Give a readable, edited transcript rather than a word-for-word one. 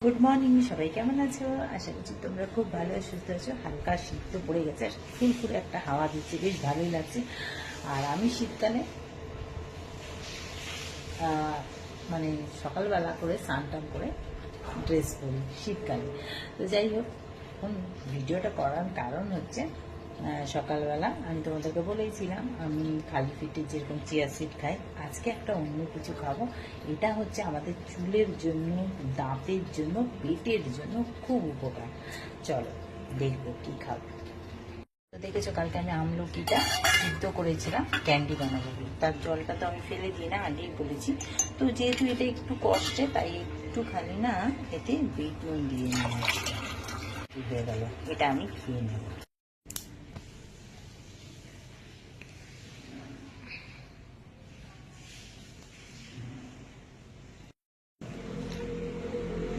Good morning, সবাই কেমন আছো? আশা করছি তোমরা খুব ভালো সুস্থ আছো। হালকা শীত তো পড়ে গেছে, ফুলফুলে একটা হাওয়া দিচ্ছে, বেশ ভালোই লাগছে। আর আমি শীতকালে মানে সকালবেলা করে স্নান টান করে ড্রেস পরি শীতকালে। তো যাই হোক, এখন ভিডিওটা করার কারণ হচ্ছে সকালবেলা আমি তোমাদেরকে বলেইছিলাম আমি খালি পেটে যেরকম চিয়া সিড খাই, আজকে একটা অন্য কিছু খাবো। এটা হচ্ছে আমাদের চুলের জন্য, দাঁতের জন্য, পেটের জন্য খুব উপকার। চলো দেখবো কি খাবো। তো দেখেছো, কালকে আমি আমলকিটা সিদ্ধ করেছিলাম ক্যান্ডি বানাবো। তার জলটা তো আমি ফেলে দিই না, আগেই বলেছি। তো যেহেতু এটা একটু কষ্টে, তাই একটুখানি না এতে বিট নুন দিয়ে নিয়ে হয়ে গেল। এটা আমি খেয়ে নেব।